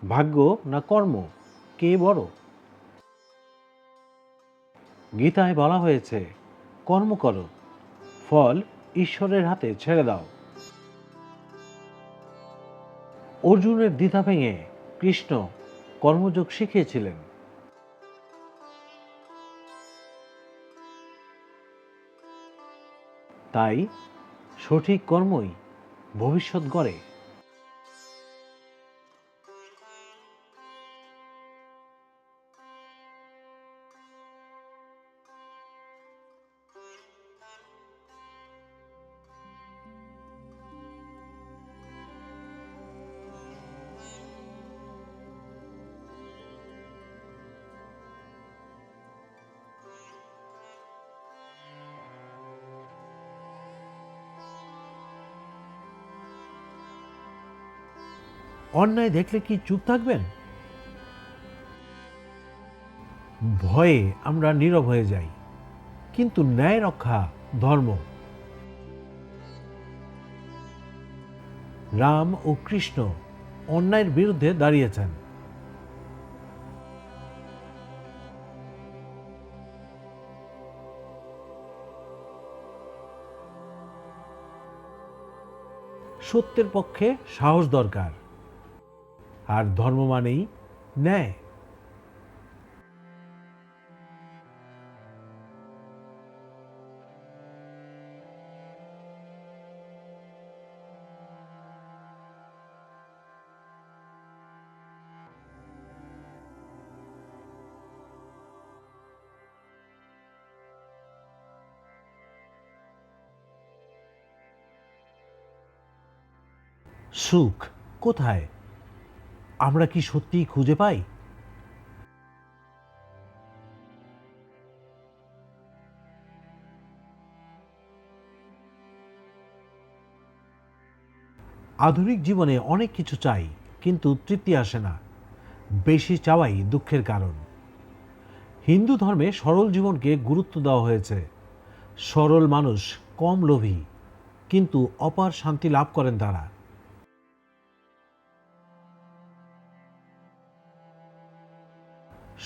ভাগ্য না কর্ম, কে বড়? গীতায় বলা হয়েছে, কর্ম করো, ফল ঈশ্বরের হাতে ছেড়ে দাও। অর্জুনের দ্বিধা ভেঙে কৃষ্ণ কর্মযোগ শিখিয়েছিলেন। তাই সঠিক কর্মই ভবিষ্যৎ গড়ে। অন্যায় দেখলে কি চুপ থাকবেন? ভয়ে আমরা নীরব হয়ে যাই, কিন্তু ন্যায় রক্ষা ধর্ম। রাম ও কৃষ্ণ অন্যায়ের বিরুদ্ধে দাঁড়িয়েছেন। সত্যের পক্ষে সাহস দরকার, আর ধর্ম মানেই ন্যায়। সুখ কোথায়? আমরা কি সত্যিই খুঁজে পাই? আধুনিক জীবনে অনেক কিছু চাই, কিন্তু তৃপ্তি আসে না। বেশি চাওয়াই দুঃখের কারণ। হিন্দু ধর্মে সরল জীবনকে গুরুত্ব দেওয়া হয়েছে। সরল মানুষ কম লোভী, কিন্তু অপার শান্তি লাভ করেন তারা।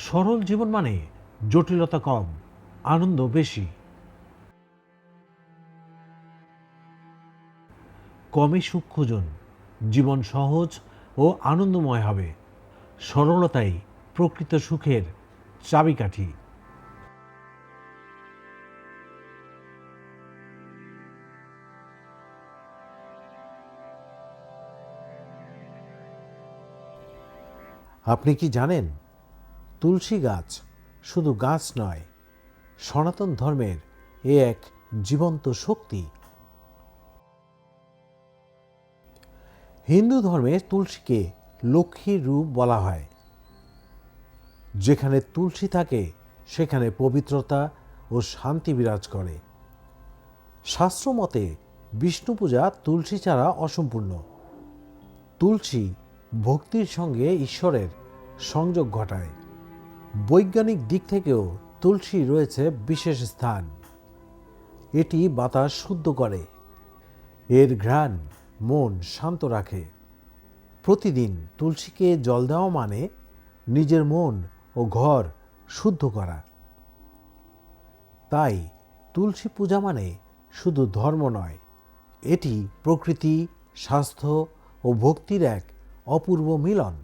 সরল জীবন মানে জটিলতা কম, আনন্দ বেশি। কমই সুখ খুঁজুন, জীবন সহজ ও আনন্দময় হবে। সরলতাই প্রকৃত সুখের চাবিকাঠি। আপনি কি জানেন, তুলসী গাছ শুধু গাছ নয়, সনাতন ধর্মের এক জীবন্ত শক্তি। হিন্দু ধর্মে তুলসীকে লক্ষ্মীর রূপ বলা হয়। যেখানে তুলসী থাকে সেখানে পবিত্রতা ও শান্তি বিরাজ করে। শাস্ত্র মতে বিষ্ণু পূজা তুলসী ছাড়া অসম্পূর্ণ। তুলসী ভক্তির সঙ্গে ঈশ্বরের সংযোগ ঘটায়। বৈজ্ঞানিক দিক থেকেও তুলসী রয়েছে বিশেষ স্থান। এটি বাতাস শুদ্ধ করে, এর ঘ্রাণ মন শান্ত রাখে। প্রতিদিন তুলসীকে জল দেওয়া মানে নিজের মন ও ঘর শুদ্ধ করা। তাই তুলসী পূজা মানে শুধু ধর্ম নয়, এটি প্রকৃতি, স্বাস্থ্য ও ভক্তির এক অপূর্ব মিলন।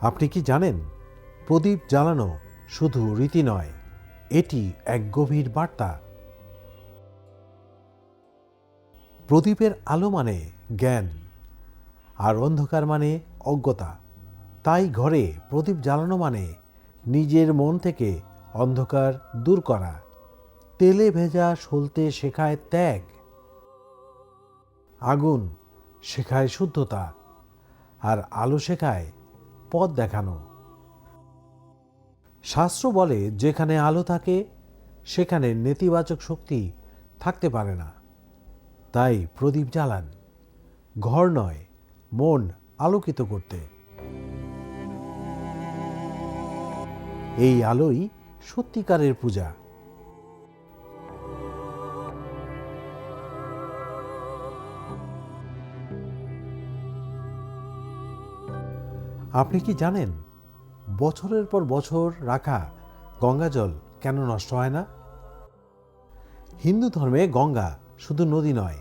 আপনি কি জানেন, প্রদীপ জ্বালানো শুধু রীতি নয়, এটি এক গভীর বার্তা। প্রদীপের আলো মানে জ্ঞান, আর অন্ধকার মানে অজ্ঞতা। তাই ঘরে প্রদীপ জ্বালানো মানে নিজের মন থেকে অন্ধকার দূর করা। তেলে ভেজা সলতে শেখায় ত্যাগ, আগুন শেখায় শুদ্ধতা, আর আলো শেখায় পথ দেখানো। শাস্ত্র বলে যেখানে আলো থাকে সেখানে নেতিবাচক শক্তি থাকতে পারে না। তাই প্রদীপ জ্বালান, ঘর নয় মন আলোকিত করতে। এই আলোই সত্যিকারের পূজা। আপনি কি জানেন বছরের পর বছর রাখা গঙ্গাজল কেন নষ্ট হয় না? হিন্দু ধর্মে গঙ্গা শুধু নদী নয়,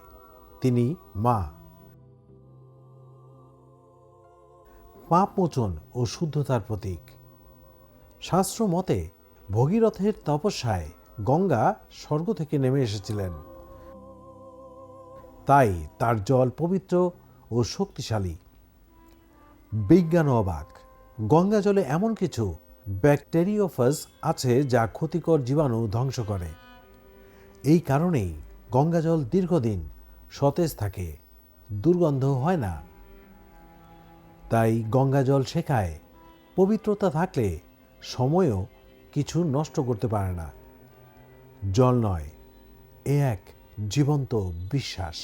তিনি মা। পাপ মোচন ও শুদ্ধতার প্রতীক। শাস্ত্র মতে ভগীরথের তপস্যায় গঙ্গা স্বর্গ থেকে নেমে এসেছিলেন, তাই তার জল পবিত্র ও শক্তিশালী। বিজ্ঞান অবাক, গঙ্গা জলে এমন কিছু ব্যাকটেরিওফাজ আছে যা ক্ষতিকর জীবাণু ধ্বংস করে। এই কারণেই গঙ্গা জল দীর্ঘদিন সতেজ থাকে, দুর্গন্ধ হয় না। তাই গঙ্গা জল শেখায় পবিত্রতা থাকলে সময়ও কিছু নষ্ট করতে পারে না। জল নয়, এ এক জীবন্ত বিশ্বাস।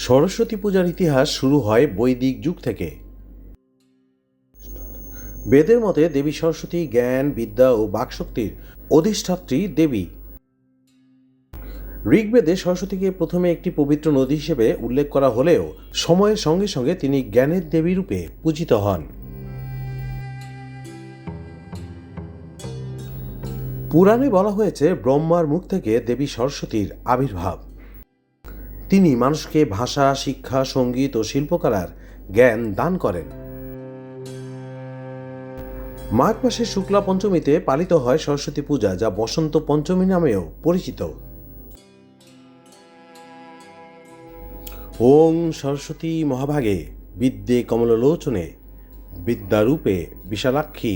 সরস্বতী পূজার ইতিহাস শুরু হয় বৈদিক যুগ থেকে। বেদের মতে দেবী সরস্বতী জ্ঞান, বিদ্যা ও বাকশক্তির অধিষ্ঠাত্রী দেবী। ঋগ্বেদে সরস্বতীকে প্রথমে একটি পবিত্র নদী হিসেবে উল্লেখ করা হলেও সময়ের সঙ্গে সঙ্গে তিনি জ্ঞানের দেবী রূপে পূজিত হন। পুরাণে বলা হয়েছে ব্রহ্মার মুখ থেকে দেবী সরস্বতীর আবির্ভাব। তিনি মানুষকে ভাষা, শিক্ষা, সঙ্গীত ও শিল্পকলার জ্ঞান দান করেন। মাঘ মাসের শুক্লা পঞ্চমীতে পালিত হয় সরস্বতী পূজা, যা বসন্ত পঞ্চমী নামেও পরিচিত। ওং সরস্বতী মহাভাগে বিদ্যে কমললোচনে বিদ্যারূপে বিশালাক্ষী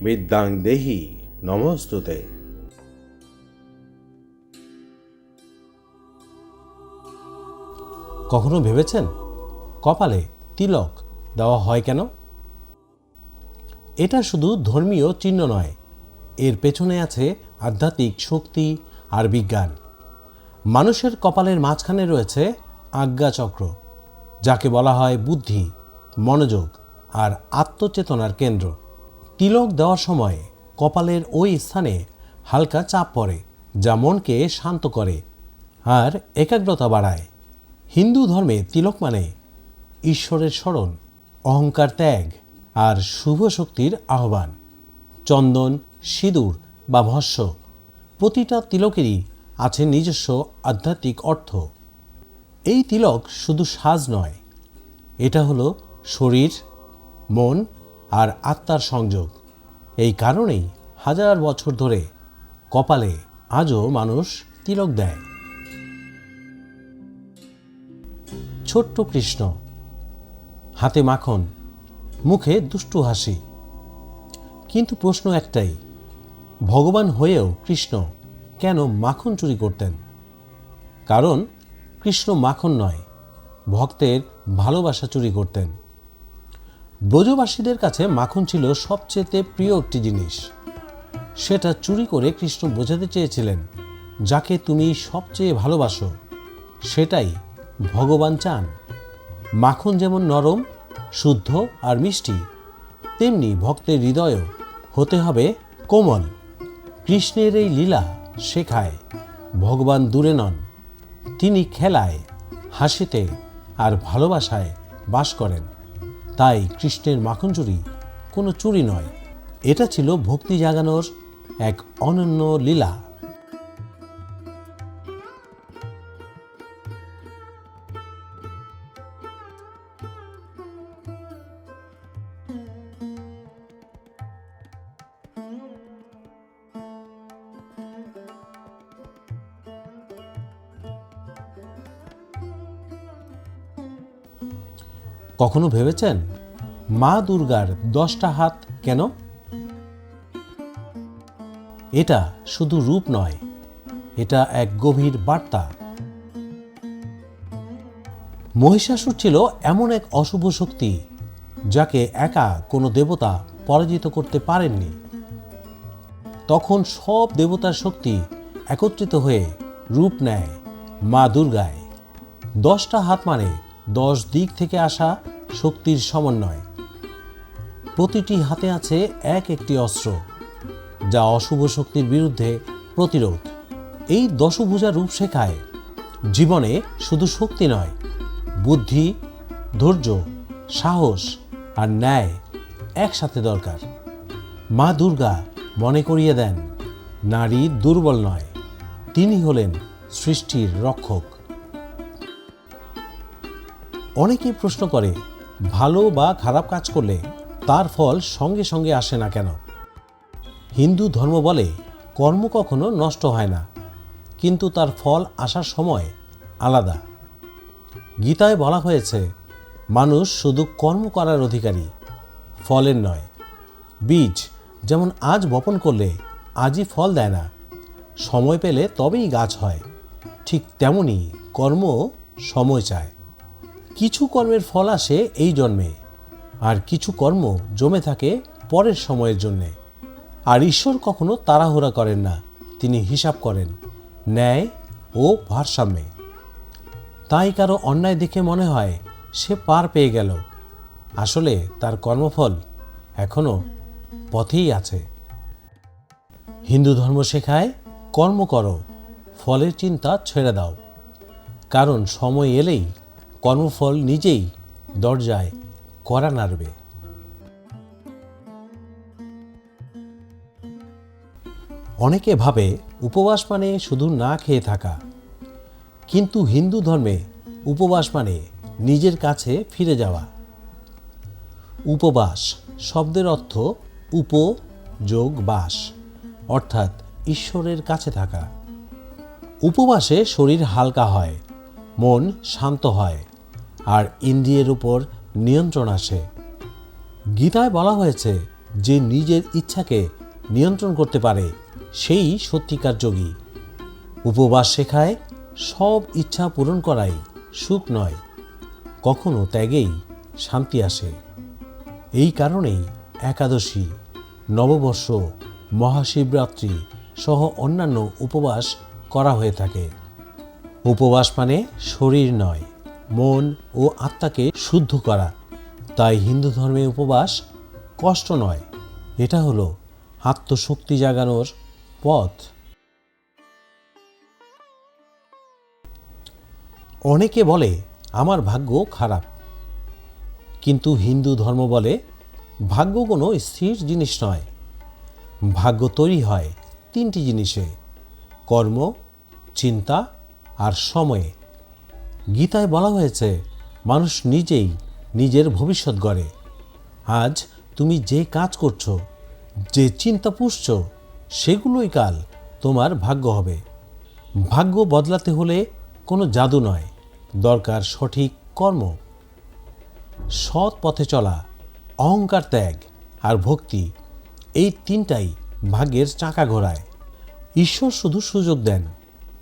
বিদ্যাং দেহি নমস্তুতে। কখনো ভেবেছেন কপালে তিলক দেওয়া হয় কেন? এটা শুধু ধর্মীয় চিহ্ন নয়, এর পেছনে আছে আধ্যাত্মিক শক্তি আর বিজ্ঞান। মানুষের কপালের মাঝখানে রয়েছে আজ্ঞাচক্র, যাকে বলা হয় বুদ্ধি, মনোযোগ আর আত্মচেতনার কেন্দ্র। তিলক দেওয়ার সময় কপালের ওই স্থানে হালকা চাপ পড়ে, যা মনকে শান্ত করে আর একাগ্রতা বাড়ায়। হিন্দু ধর্মে তিলক মানে ঈশ্বরের স্মরণ, অহংকার ত্যাগ আর শুভ শক্তির আহ্বান। চন্দন, সিঁদুর বা ভস্য, প্রতিটা তিলকেরই আছে নিজস্ব আধ্যাত্মিক অর্থ। এই তিলক শুধু সাজ নয়, এটা হলো শরীর, মন আর আত্মার সংযোগ। এই কারণেই হাজার বছর ধরে কপালে আজও মানুষ তিলক দেয়। ছোট্ট কৃষ্ণ, হাতে মাখন, মুখে দুষ্টু হাসি। কিন্তু প্রশ্ন একটাই, ভগবান হয়েও কৃষ্ণ কেন মাখন চুরি করতেন? কারণ কৃষ্ণ মাখন নয়, ভক্তের ভালোবাসা চুরি করতেন। ব্রজবাসীদের কাছে মাখন ছিল সবচেয়ে প্রিয় একটি জিনিস। সেটা চুরি করে কৃষ্ণ বোঝাতে চেয়েছিলেন, যাকে তুমি সবচেয়ে ভালোবাসো সেটাই ভগবান চান। মাখন যেমন নরম, শুদ্ধ আর মিষ্টি, তেমনি ভক্তের হৃদয়ও হতে হবে কোমল। কৃষ্ণের এই লীলা শেখায় ভগবান দূরে নন, তিনি খেলায়, হাসিতে আর ভালোবাসায় বাস করেন। তাই কৃষ্ণের মাখন চুরি কোনো চুরি নয়, এটা ছিল ভক্তি জাগানোর এক অনন্য লীলা। কখনো ভেবেছেন মা দুর্গার 10টা হাত কেন? এটা শুধু রূপ নয়, এটা এক গভীর বার্তা। মহিষাসুর ছিল এমন এক অশুভ শক্তি যাকে একা কোনো দেবতা পরাজিত করতে পারেননি। তখন সব দেবতার শক্তি একত্রিত হয়ে রূপ নেয় মা দুর্গায়। 10টা হাত মানে 10 দিক থেকে আসা শক্তির সমন্বয়। প্রতিটি হাতে আছে এক একটি অস্ত্র, যা অশুভ শক্তির বিরুদ্ধে প্রতিরোধ। এই দশভুজা রূপ শেখায় জীবনে শুধু শক্তি নয়, বুদ্ধি, ধৈর্য, সাহস আর ন্যায় একসাথে দরকার। মা দুর্গা মনে করিয়ে দেন, নারী দুর্বল নয়, তিনি হলেন সৃষ্টির রক্ষক। অনেকেই প্রশ্ন করে, ভালো বা খারাপ কাজ করলে তার ফল সঙ্গে সঙ্গে আসে না কেন? হিন্দু ধর্ম বলে কর্ম কখনো নষ্ট হয় না, কিন্তু তার ফল আসার সময় আলাদা। গীতায় বলা হয়েছে, মানুষ শুধু কর্ম করার অধিকারী, ফলের নয়। বীজ যেমন আজ বপন করলে আজই ফল দেয় না, সময় পেলে তবেই গাছ হয়, ঠিক তেমনি কর্ম সময় চায়। কিছু কর্মের ফল আসে এই জন্মে, আর কিছু কর্ম জমে থাকে পরের সময়ের জন্যে। আর ঈশ্বর কখনো তাড়াহুড়া করেন না, তিনি হিসাব করেন ন্যায় ও ভারসাম্যে। তাই কারো অন্যায় দেখে মনে হয় সে পার পেয়ে গেল, আসলে তার কর্মফল এখনো পথেই আছে। হিন্দু ধর্ম শেখায়, কর্ম করো, ফলের চিন্তা ছেড়ে দাও, কারণ সময় এলেই কর্মফল নিজেই দরজায় কড়া নাড়বে। অনেকে ভাবে উপবাস মানে শুধু না খেয়ে থাকা, কিন্তু হিন্দু ধর্মে উপবাস মানে নিজের কাছে ফিরে যাওয়া। উপবাস শব্দের অর্থ উপ যোগ বাস, অর্থাৎ ঈশ্বরের কাছে থাকা। উপবাসে শরীর হালকা হয়, মন শান্ত হয়, আর ইন্দ্রিয়ের উপর নিয়ন্ত্রণ আসে। গীতায় বলা হয়েছে, যে নিজের ইচ্ছাকে নিয়ন্ত্রণ করতে পারে সেই সত্যিকার যোগী। উপবাস শেখায়, সব ইচ্ছা পূরণ করাই সুখ নয়, কখনো ত্যাগেই শান্তি আসে। এই কারণেই একাদশী, নববর্ষ, মহাশিবরাত্রি সহ অন্যান্য উপবাস করা হয়ে থাকে। উপবাস মানে শরীর নয়, মন ও আত্মাকে শুদ্ধ করা। তাই হিন্দু ধর্মে উপবাস কষ্ট নয়, এটা হলো আত্মশক্তি জাগানোর পথ। অনেকে বলে আমার ভাগ্য খারাপ, কিন্তু হিন্দু ধর্ম বলে ভাগ্য কোনো স্থির জিনিস নয়। ভাগ্য তৈরি হয় 3টি জিনিসে, কর্ম, চিন্তা আর সময়ে। গীতায় বলা হয়েছে, মানুষ নিজেই নিজের ভবিষ্যৎ গড়ে। আজ তুমি যে কাজ করছো, যে চিন্তা পুষছ, সেগুলোই কাল তোমার ভাগ্য হবে। ভাগ্য বদলাতে হলে কোনো জাদু নয়, দরকার সঠিক কর্ম। সৎ পথে চলা, অহংকার ত্যাগ আর ভক্তি, এই 3টাই ভাগ্যের চাকা ঘোরায়। ঈশ্বর শুধু সুযোগ দেন,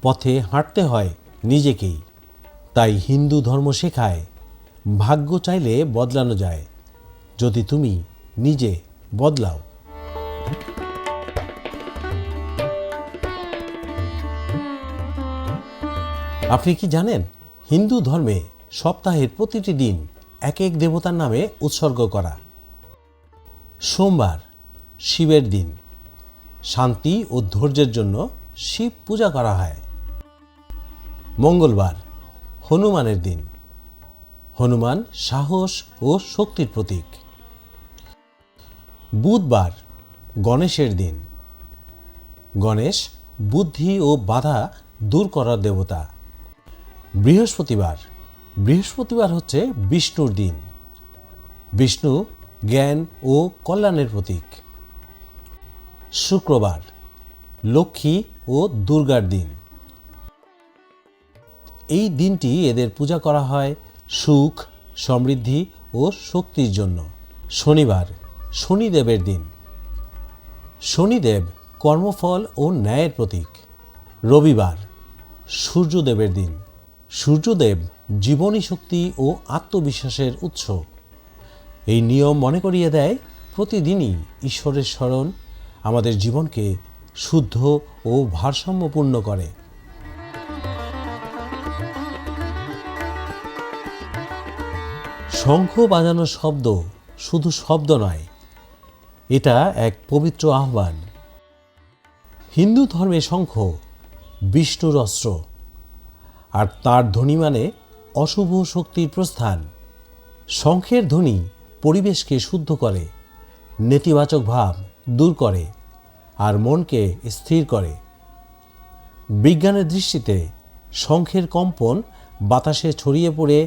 পথে হাঁটতে হয় নিজেকেই। তাই হিন্দু ধর্ম শেখায়, ভাগ্য চাইলে বদলানো যায়, যদি তুমি নিজে বদলাও। আপনি কি জানেন, হিন্দু ধর্মে সপ্তাহের প্রতিটি দিন এক এক দেবতার নামে উৎসর্গ করা। সোমবার শিবের দিন, শান্তি ও ধৈর্যের জন্য শিব পূজা করা হয়। মঙ্গলবার হনুমানের দিন, হনুমান সাহস ও শক্তির প্রতীক। বুধবার গণেশের দিন, গণেশ বুদ্ধি ও বাধা দূর করার দেবতা। বৃহস্পতিবার হচ্ছে বিষ্ণুর দিন, বিষ্ণু জ্ঞান ও কল্যাণের প্রতীক। শুক্রবার লক্ষ্মী ও দুর্গার দিন, এই দিনটি এদের পূজা করা হয় সুখ, সমৃদ্ধি ও শক্তির জন্য। শনিবার শনিদেবের দিন, শনিদেব কর্মফল ও ন্যায়ের প্রতীক। রবিবার সূর্যদেবের দিন, সূর্যদেব জীবনী শক্তি ও আত্মবিশ্বাসের উৎস। এই নিয়ম মনে করিয়ে দেয় প্রতিদিনই ঈশ্বরের স্মরণ আমাদের জীবনকে শুদ্ধ ও ভারসাম্যপূর্ণ করে। শঙ্খ বাজানোর শব্দ শুধু শব্দ নয়, এটা এক পবিত্র আহ্বান। হিন্দু ধর্মে শঙ্খ বিষ্ণুর অস্ত্র, আর তার ধ্বনি মানে অশুভ শক্তির প্রস্থান। শঙ্খের ধ্বনি পরিবেশকে শুদ্ধ করে, নেতিবাচক ভাব দূর করে আর মনকে স্থির করে। বিজ্ঞানের দৃষ্টিতে শঙ্খের কম্পন বাতাসে ছড়িয়ে পড়ে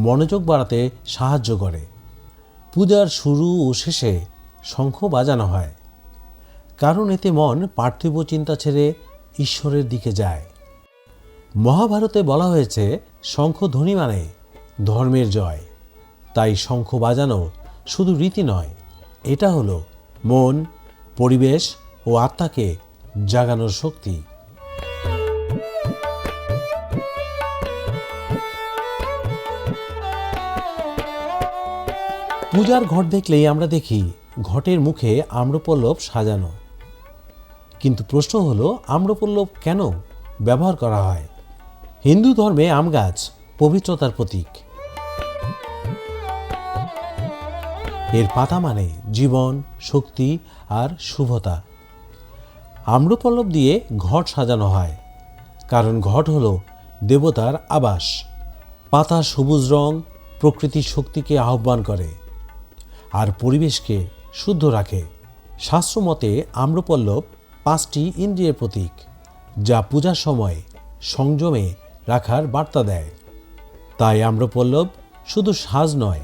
মনোযোগ বাড়াতে সাহায্য করে। পূজার শুরু ও শেষে শঙ্খ বাজানো হয়, কারণ এতে মন পার্থিব চিন্তা ছেড়ে ঈশ্বরের দিকে যায়। মহাভারতে বলা হয়েছে শঙ্খ ধ্বনি মানে ধর্মের জয়। তাই শঙ্খ বাজানো শুধু রীতি নয়, এটা হলো মন, পরিবেশ ও আত্মাকে জাগানোর শক্তি। পূজার ঘট দেখলেই আমরা দেখি ঘটের মুখে আম্রপল্লব সাজানো, কিন্তু প্রশ্ন হলো আম্রপল্লব কেন ব্যবহার করা হয়? হিন্দু ধর্মে আম গাছ পবিত্রতার প্রতীক। এর পাতা মানে জীবন, শক্তি আর শুভতা। আম্রপল্লব দিয়ে ঘট সাজানো হয়, কারণ ঘট হলো দেবতার আবাস। পাতা সবুজ রং প্রকৃতির শক্তিকে আহ্বান করে আর পরিবেশকে শুদ্ধ রাখে। শাস্ত্রমতে আম্রপল্লব 5টি ইন্দ্রিয়ের প্রতীক, যা পূজার সময় সংযমে রাখার বার্তা দেয়। তাই আম্রপল্লব শুধু সাজ নয়,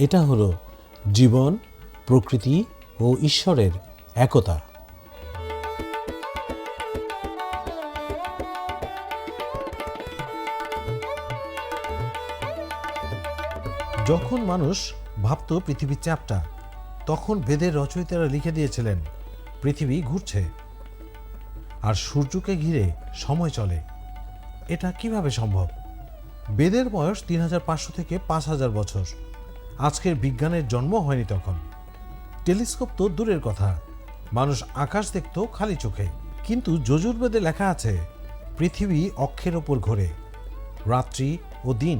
এটা হলো জীবন, প্রকৃতি ও ঈশ্বরের একতা। যখন মানুষ ভাবত পৃথিবী চ্যাপ্টা, তখন বেদের রচয়িতারা লিখে দিয়েছিলেন পৃথিবী ঘুরছে আর সূর্যকে ঘিরে সময় চলে। এটা কিভাবে সম্ভব? বেদের বয়স 3500 থেকে 5000 বছর। আজকের বিজ্ঞানের জন্ম হয়নি তখন। টেলিস্কোপ তো দূরের কথা, মানুষ আকাশ দেখত খালি চোখে। কিন্তু যজুর্বেদে লেখা আছে পৃথিবী অক্ষের ওপর ঘোরে। রাত্রি ও দিন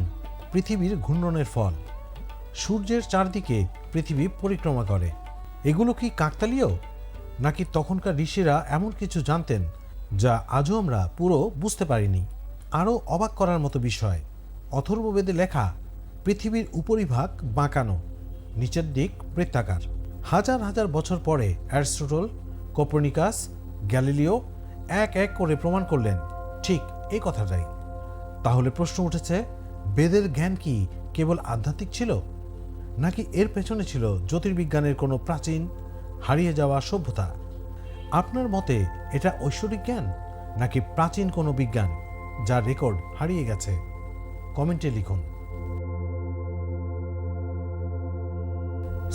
পৃথিবীর ঘূর্ণনের ফল। সূর্যের চারদিকে পৃথিবী পরিক্রমা করে। এগুলো কি কাকতালীয়, নাকি তখনকার ঋষিরা এমন কিছু জানতেন যা আজও আমরা পুরো বুঝতে পারিনি? আরও অবাক করার মতো বিষয়, অথর্ববেদে লেখা পৃথিবীর উপরিভাগ বাঁকানো, নিচের দিক বৃত্তাকার। হাজার হাজার বছর পরে অ্যারিস্টটল, কোপার্নিকাস, গ্যালিলিও এক এক করে প্রমাণ করলেন ঠিক এই কথাটাই। তাহলে প্রশ্ন উঠেছে, বেদের জ্ঞান কি কেবল আধ্যাত্মিক ছিল, নাকি এর পেছনে ছিল জ্যোতির্বিজ্ঞানের কোনো প্রাচীন হারিয়ে যাওয়া সভ্যতা? আপনার মতে এটা ঐশ্বরিক জ্ঞান, নাকি প্রাচীন কোনো বিজ্ঞান যার রেকর্ড হারিয়ে গেছে? কমেন্টে লিখুন।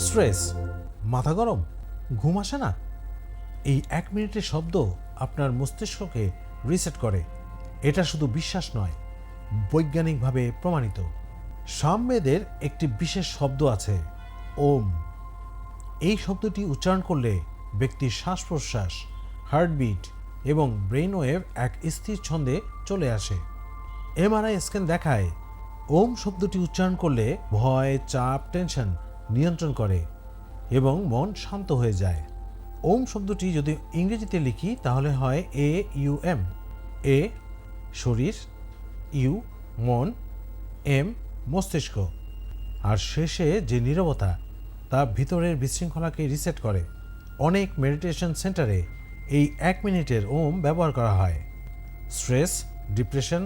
স্ট্রেস, মাথা গরম, ঘুম আসে না, এই 1 মিনিটের শব্দ আপনার মস্তিষ্ককে রিসেট করে। এটা শুধু বিশ্বাস নয়, বৈজ্ঞানিকভাবে প্রমাণিত। সামবেদের একটি বিশেষ শব্দ আছে, ওম। এই শব্দটি উচ্চারণ করলে ব্যক্তির শ্বাস প্রশ্বাস, হার্টবিট এবং ব্রেন ওয়েভ এক স্থির ছন্দে চলে আসে। এমআরআই স্ক্যান দেখায় ওম শব্দটি উচ্চারণ করলে ভয়, চাপ, টেনশন নিয়ন্ত্রণ করে এবং মন শান্ত হয়ে যায়। ওম শব্দটি যদি ইংরেজিতে লিখি তাহলে হয় AUM। এ শরীর, ইউ মন, এম মস্তিষ্ক। আর শেষে যে নীরবতা, তা ভিতরের বিশৃঙ্খলাকে রিসেট করে। অনেক মেডিটেশন সেন্টারে এই 1 মিনিটের ওম ব্যবহার করা হয় স্ট্রেস, ডিপ্রেশন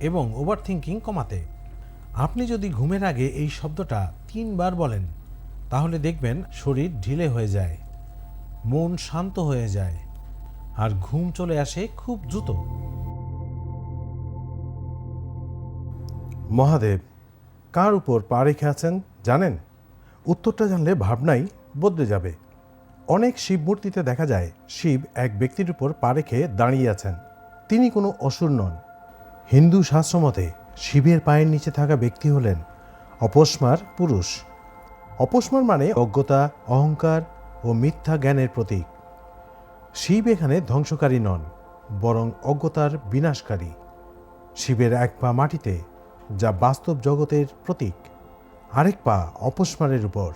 এবং ওভারথিঙ্কিং কমাতে। আপনি যদি ঘুমের আগে এই শব্দটা 3 বার বলেন, তাহলে দেখবেন শরীর ঢিলে হয়ে যায়, মন শান্ত হয়ে যায় আর ঘুম চলে আসে খুব দ্রুত। মহাদেব কার উপর পা রেখে আছেন জানেন? উত্তরটা জানলে ভাবনাই বদলে যাবে। অনেক শিব মূর্তিতে দেখা যায় শিব এক ব্যক্তির উপর পা রেখে দাঁড়িয়ে আছেন। তিনি কোনো অসুর নন। হিন্দু শাস্ত্রমতে শিবের পায়ের নিচে থাকা ব্যক্তি হলেন অপস্মার পুরুষ। অপস্মার মানে অজ্ঞতা, অহংকার ও মিথ্যা জ্ঞানের প্রতীক। শিব এখানে ধ্বংসকারী নন, বরং অজ্ঞতার বিনাশকারী। শিবের এক পা মাটিতে, যা বাস্তব জগতের প্রতীক, আরেক পা অপস্মারের উপর,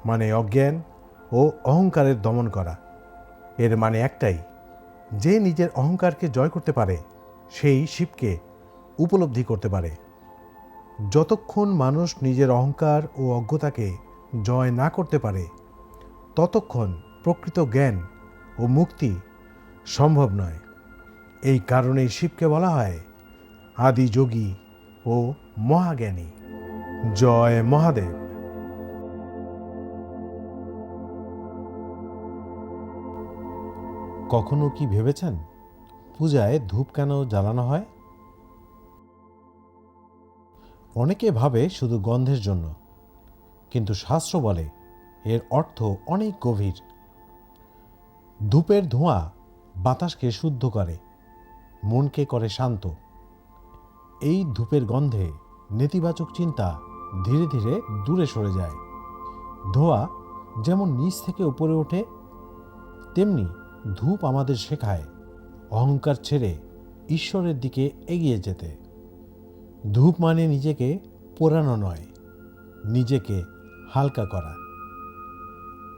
মানে অজ্ঞান ও অহংকারের দমন করা। এর মানে একটাই, যে নিজের অহংকারকে জয় করতে পারে সেই শিবকে উপলব্ধি করতে পারে। যতক্ষণ মানুষ নিজের অহংকার ও অজ্ঞতাকে জয় না করতে পারে, ততক্ষণ প্রকৃত জ্ঞান ও মুক্তি সম্ভব নয়। এই কারণেই শিবকে বলা হয় আদি যোগী ও মহাজ্ঞানী। জয় মহাদেব। কখনো কি ভেবেছেন পূজায় ধূপ কেন জ্বালানো হয়? অনেকে ভাবে শুধু গন্ধের জন্য, কিন্তু শাস্ত্র বলে এর অর্থ অনেক গভীর। ধূপের ধোঁয়া বাতাসকে শুদ্ধ করে, মনকে করে শান্ত। এই ধূপের গন্ধে নেতিবাচক চিন্তা ধীরে ধীরে দূরে সরে যায়। ধোঁয়া যেমন নিচ থেকে উপরে ওঠে, তেমনি ধূপ আমাদের শেখায় অহংকার ছেড়ে ঈশ্বরের দিকে এগিয়ে যেতে। ধূপ মানে নিজেকে পোড়ানো নয়, নিজেকে হালকা করা।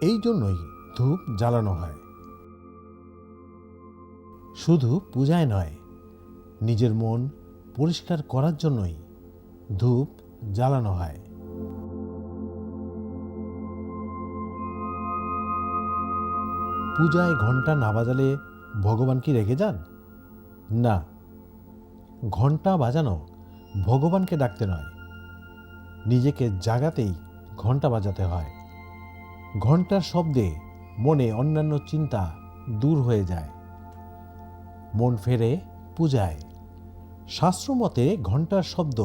এই জন্যই ধূপ জ্বালানো হয়। শুধু পূজায় নয়, নিজের মন পরিষ্কার করার জন্যই ধূপ জ্বালানো হয়। পূজায় ঘণ্টা না বাজালে ভগবান কি রেগে যান? না, ঘণ্টা বাজানো ভগবানকে ডাকতে নয়, নিজেকে জাগাতেই ঘণ্টা বাজাতে হয়। ঘণ্টার শব্দে মনে অন্যান্য চিন্তা দূর হয়ে যায়, মন ফেরে পূজায়। শাস্ত্রমতে ঘণ্টার শব্দ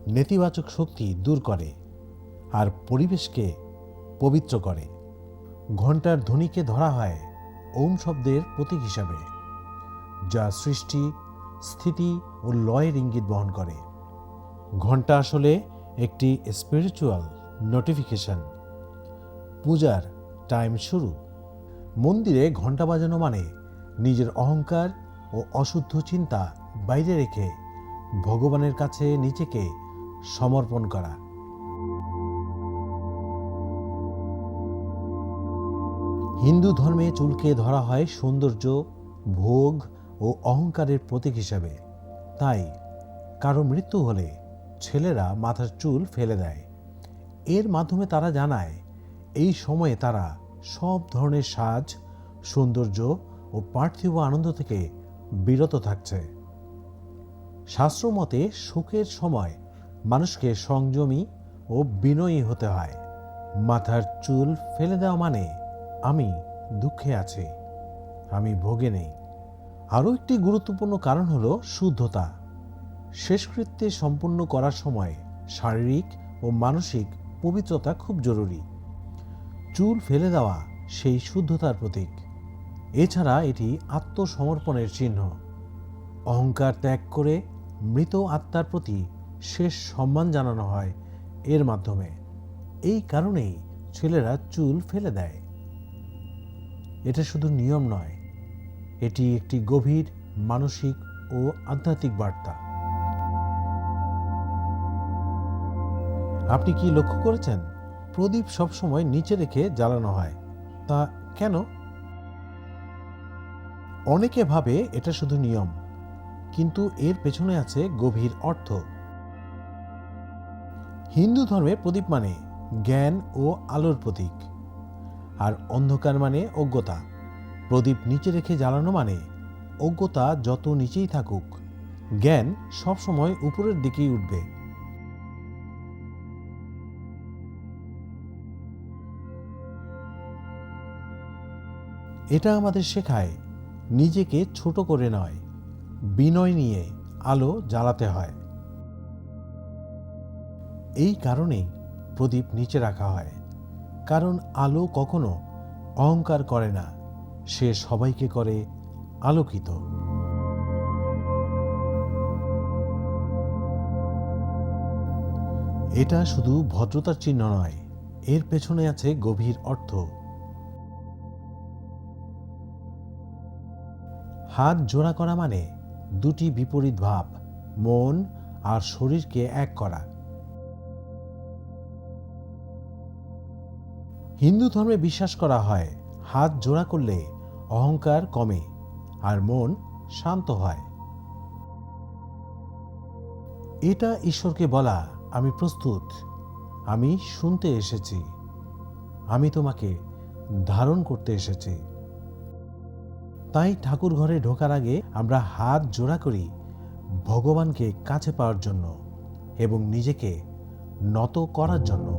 নেতিবাচক শক্তি দূর করে আর পরিবেশকে পবিত্র করে। ঘণ্টার ধ্বনিকে ধরা হয় ওম শব্দের প্রতীক হিসাবে, যা সৃষ্টি, স্থিতি ও লয়ের ইঙ্গিত বহন করে। ঘণ্টা আসলে একটি স্পিরিচুয়াল নোটিফিকেশন। পূজার টাইম শুরু। মন্দিরে ঘণ্টা বাজানো মানে নিজের অহংকার ও অশুদ্ধ চিন্তা বাইরে রেখে ভগবানের কাছে নিজেকে সমর্পণ করা। হিন্দু ধর্মে চুলকে ধরা হয় সৌন্দর্য, ভোগ ও অহংকারের প্রতীক হিসাবে। তাই কারো মৃত্যু হলে ছেলেরা মাথার চুল ফেলে দেয়। এর মাধ্যমে তারা জানায় এই সময়ে তারা সব ধরনের সাজ, সৌন্দর্য ও পার্থিব আনন্দ থেকে বিরত থাকছে। শাস্ত্রমতে শোকের সময় মানুষকে সংযমী ও বিনয়ী হতে হয়। মাথার চুল ফেলে দেওয়া মানে আমি দুঃখে আছি, আমি ভোগে নেই। আরও একটি গুরুত্বপূর্ণ কারণ হলো শুদ্ধতা। শেষকৃত্যে সম্পন্ন করার সময় শারীরিক ও মানসিক পবিত্রতা খুব জরুরি। চুল ফেলে দেওয়া সেই শুদ্ধতার প্রতীক। এছাড়া এটি আত্মসমর্পণের চিহ্ন। অহংকার ত্যাগ করে মৃত আত্মার প্রতি শেষ সম্মান জানানো হয় এর মাধ্যমে। এই কারণেই ছেলেরা চুল ফেলে দেয়। এটা শুধু নিয়ম নয়, এটি একটি গভীর মানসিক ও আধ্যাত্মিক বার্তা। আপনি কি লক্ষ্য করেছেন প্রদীপ সবসময় নিচে রেখে জ্বালানো হয়? তা কেন? অনেকে ভাবে এটা শুধু নিয়ম, কিন্তু এর পেছনে আছে গভীর অর্থ। হিন্দু ধর্মে প্রদীপ মানে জ্ঞান ও আলোর প্রতীক, আর অন্ধকার মানে অজ্ঞতা। প্রদীপ নিচে রেখে জ্বালানো মানে অজ্ঞতা যত নিচেই থাকুক, জ্ঞান সবসময় উপরের দিকেই উঠবে। এটা আমাদের শেখায় নিজেকে ছোট করে নয়, বিনয় নিয়ে আলো জ্বালাতে হয়। এই কারণেই প্রদীপ নিচে রাখা হয়, কারণ আলো কখনো অহংকার করে না, সে সবাইকে করে আলোকিত। এটা শুধু ভদ্রতার চিহ্ন নয়, এর পেছনে আছে গভীর অর্থ। হাত জোড়া করা মানে দুটি বিপরীত ভাব, মন আর শরীরকে এক করা। হিন্দু ধর্মে বিশ্বাস করা হয় হাত জোড়া করলে অহংকার কমে আর মন শান্ত হয়। এটা ঈশ্বরকে বলা, আমি প্রস্তুত, আমি শুনতে এসেছি, আমি তোমাকে ধারণ করতে এসেছি। তাই ঠাকুর ঘরে ঢোকার আগে আমরা হাত জোড়া করি ভগবানকে কাছে পাওয়ার জন্য এবং নিজেকে নত করার জন্য।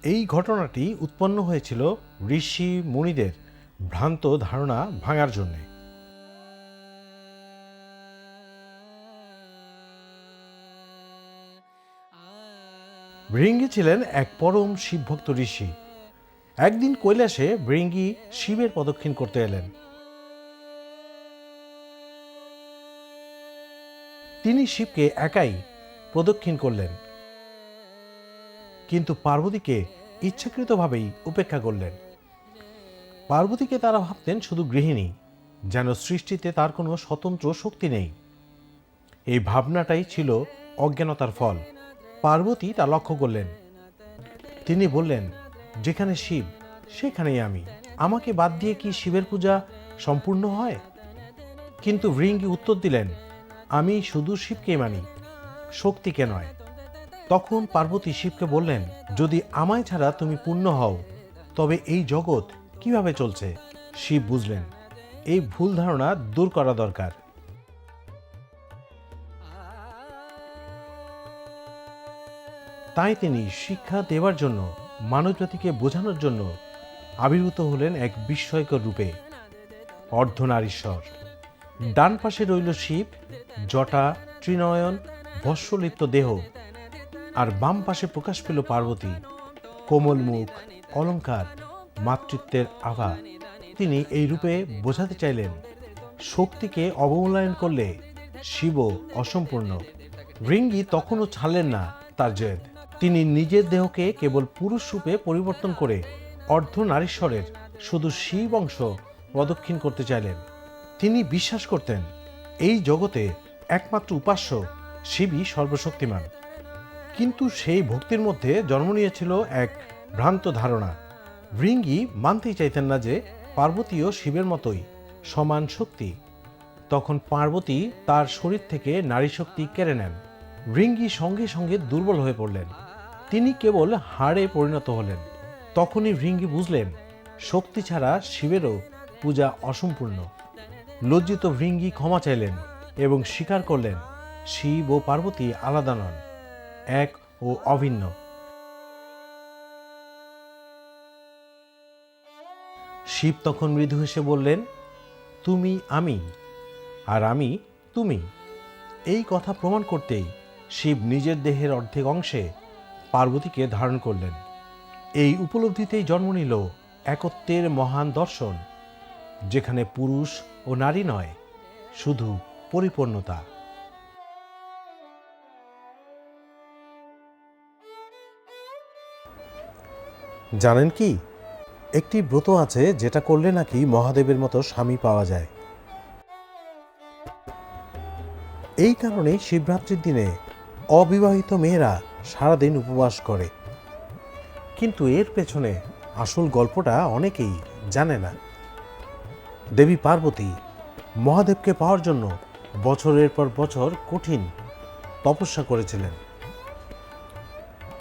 এই ঘটনাটি উৎপন্ন হয়েছিল ঋষি মুনিদের ভ্রান্ত ধারণা ভাঙার জন্যে। ভৃঙ্গি ছিলেন এক পরম শিবভক্ত ঋষি। একদিন কৈলাসে ভৃঙ্গি শিবের প্রদক্ষিণ করতে এলেন। তিনি শিবকে একাই প্রদক্ষিণ করলেন, কিন্তু পার্বতীকে ইচ্ছাকৃতভাবেই উপেক্ষা করলেন। পার্বতীকে তারা ভাবতেন শুধু গৃহিণী, যেন সৃষ্টিতে তার কোনো স্বতন্ত্র শক্তি নেই। এই ভাবনাটাই ছিল অজ্ঞানতার ফল। পার্বতী তা লক্ষ্য করলেন। তিনি বললেন, যেখানে শিব সেখানেই আমি, আমাকে বাদ দিয়ে কি শিবের পূজা সম্পূর্ণ হয়? কিন্তু ভৃঙ্গি উত্তর দিলেন, আমি শুধু শিবকে মানি, শক্তিকে নয়। তখন পার্বতী শিবকে বললেন, যদি আমায় ছাড়া তুমি পূর্ণ হও তবে এই জগৎ কিভাবে চলছে? শিব বুঝলেন এই ভুল ধারণা দূর করা দরকার। তাই তিনি শিক্ষা দেওয়ার জন্য, মানবজাতিকে বোঝানোর জন্য আবির্ভূত হলেন এক বিস্ময়কর রূপে, অর্ধনারীশ্বর। ডান পাশে রইল শিব, জটা, ত্রিনয়ন, ভস্মলিপ্ত দেহ, আর বাম পাশে প্রকাশ পেল পার্বতী, কোমল মুখ, অলংকার, মাতৃত্বের আভা। তিনি এই রূপে বোঝাতে চাইলেন, শক্তিকে অবমূল্যায়ন করলে শিবও অসম্পূর্ণ। ভৃঙ্গি তখনও ছাড়লেন না তার জেদ। তিনি নিজের দেহকে কেবল পুরুষ রূপে পরিবর্তন করে অর্ধনারীশ্বরের শুধু শিব অংশ প্রদক্ষিণ করতে চাইলেন। তিনি বিশ্বাস করতেন এই জগতে একমাত্র উপাস্য শিবই সর্বশক্তিমান। কিন্তু সেই ভক্তির মধ্যে জন্ম নিয়েছিল এক ভ্রান্ত ধারণা। ভৃঙ্গি মানতেই চাইতেন না যে পার্বতীও শিবের মতোই সমান শক্তি। তখন পার্বতী তার শরীর থেকে নারী শক্তি কেড়ে নেন। ভৃঙ্গি সঙ্গে সঙ্গে দুর্বল হয়ে পড়লেন। তিনি কেবল হাড়ে পরিণত হলেন। তখনই ভৃঙ্গি বুঝলেন, শক্তি ছাড়া শিবেরও পূজা অসম্পূর্ণ। লজ্জিত ভৃঙ্গি ক্ষমা চাইলেন এবং স্বীকার করলেন, শিব ও পার্বতী আলাদা নন, এক ও অভিন্ন। শিব তখন মৃদু হেসে বললেন, তুমি আমি আর আমি তুমি। এই কথা প্রমাণ করতেই শিব নিজের দেহের অর্ধেক অংশে পার্বতীকে ধারণ করলেন। এই উপলব্ধিতেই জন্ম নিল একত্বের মহান দর্শন, যেখানে পুরুষ ও নারী নয়, শুধু পরিপূর্ণতা। জানেন কি, একটি ব্রত আছে যেটা করলে নাকি মহাদেবের মতো স্বামী পাওয়া যায়। এই কারণে শিবরাত্রির দিনে অবিবাহিত মেয়েরা সারাদিন উপবাস করে। কিন্তু এর পেছনে আসল গল্পটা অনেকেই জানে না। দেবী পার্বতী মহাদেবকে পাওয়ার জন্য বছরের পর বছর কঠিন তপস্যা করেছিলেন।